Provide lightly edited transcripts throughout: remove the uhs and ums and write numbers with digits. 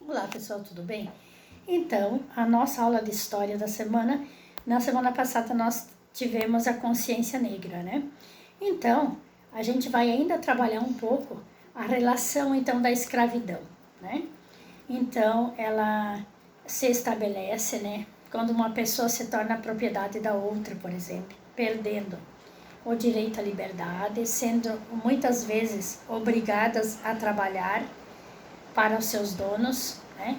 Olá pessoal, tudo bem? Então, a nossa aula de história da semana, na semana passada nós tivemos a consciência negra, né? Então, a gente vai ainda trabalhar um pouco a relação então da escravidão, né? Então, ela se estabelece, né? Quando uma pessoa se torna propriedade da outra, por exemplo, perdendo o direito à liberdade, sendo muitas vezes obrigadas a trabalhar para os seus donos, né?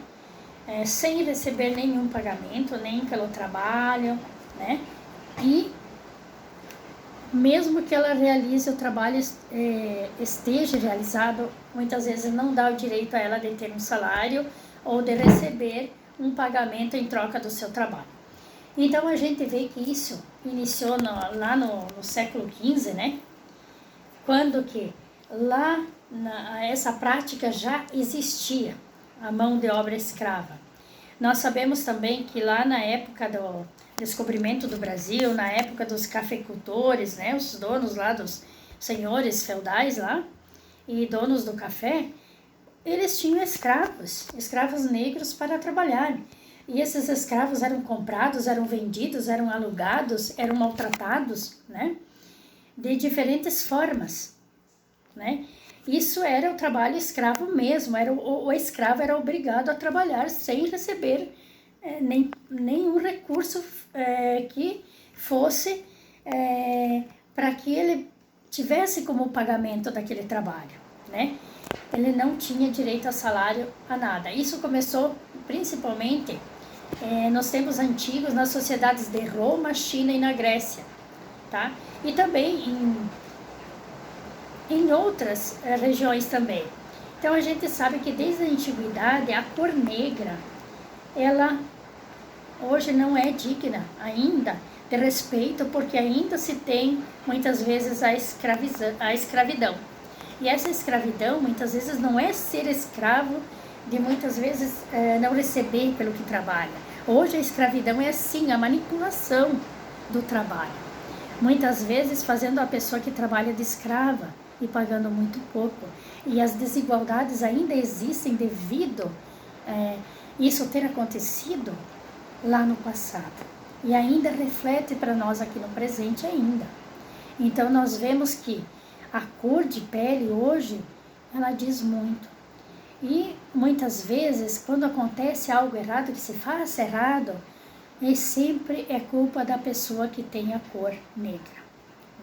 Sem receber nenhum pagamento, nem pelo trabalho, né? E mesmo que ela realize o trabalho, esteja realizado, muitas vezes não dá o direito a ela de ter um salário ou de receber um pagamento em troca do seu trabalho. Então a gente vê que isso iniciou lá no século XV, né? Quando que lá essa prática já existia, a mão de obra escrava. Nós sabemos também que lá na época do descobrimento do Brasil, na época dos cafeicultores, né, os donos lá dos senhores feudais lá e donos do café, eles tinham escravos negros para trabalhar. E esses escravos eram comprados, eram vendidos, eram alugados, eram maltratados, né, de diferentes formas, né? Isso era o trabalho escravo mesmo, o escravo era obrigado a trabalhar sem receber nenhum recurso que fosse para que ele tivesse como pagamento daquele trabalho, né? Ele não tinha direito a salário, a nada. Isso começou principalmente nos tempos antigos, nas sociedades de Roma, China e na Grécia, tá? E também em outras regiões também. Então a gente sabe que desde a antiguidade a cor negra, ela hoje não é digna ainda de respeito, porque ainda se tem muitas vezes a escravidão. E essa escravidão muitas vezes não é ser escravo de muitas vezes não receber pelo que trabalha. Hoje a escravidão é sim a manipulação do trabalho. Muitas vezes fazendo a pessoa que trabalha de escrava e pagando muito pouco. E as desigualdades ainda existem devido isso ter acontecido lá no passado. E ainda reflete para nós aqui no presente ainda. Então nós vemos que a cor de pele hoje, ela diz muito. E muitas vezes, quando acontece algo errado, que se faz errado, sempre é culpa da pessoa que tem a cor negra,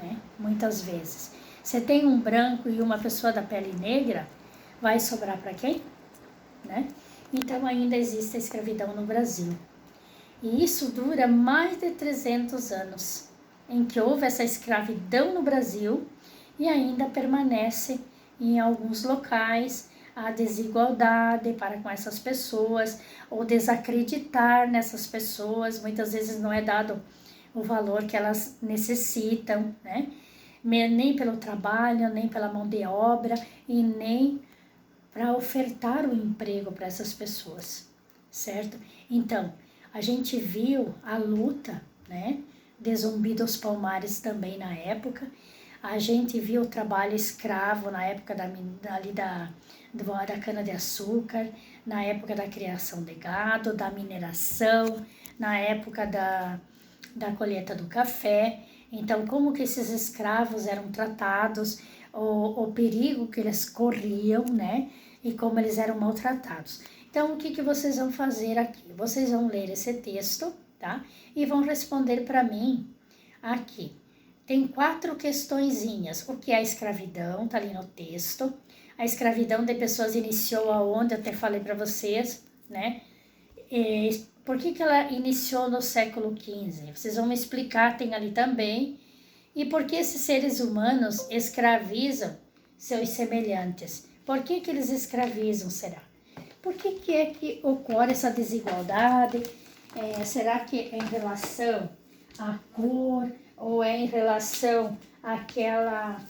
né? Muitas vezes. Você tem um branco e uma pessoa da pele negra, vai sobrar para quem? Né? Então ainda existe a escravidão no Brasil. E isso dura mais de 300 anos, em que houve essa escravidão no Brasil e ainda permanece em alguns locais a desigualdade para com essas pessoas, ou desacreditar nessas pessoas, muitas vezes não é dado o valor que elas necessitam, né? Nem pelo trabalho, nem pela mão de obra e nem para ofertar o emprego para essas pessoas, certo? Então, a gente viu a luta, né, de Zumbi dos Palmares também na época, a gente viu o trabalho escravo na época da cana-de-açúcar, na época da criação de gado, da mineração, na época da colheita do café. Então, como que esses escravos eram tratados, o perigo que eles corriam, né? E como eles eram maltratados. Então, o que vocês vão fazer aqui? Vocês vão ler esse texto, tá? E vão responder para mim aqui. Tem 4 questõezinhas. O que é a escravidão? Tá ali no texto. A escravidão de pessoas iniciou aonde? Eu até falei para vocês, né? Por que ela iniciou no século XV? Vocês vão me explicar, tem ali também. E por que esses seres humanos escravizam seus semelhantes? Por que eles escravizam, será? Por que é que ocorre essa desigualdade? Será que é em relação à cor ou é em relação àquela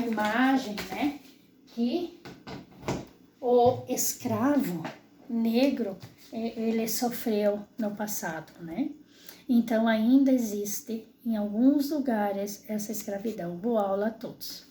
imagem, né? Que o escravo negro ele sofreu no passado, né? Então ainda existe em alguns lugares essa escravidão. Boa aula a todos.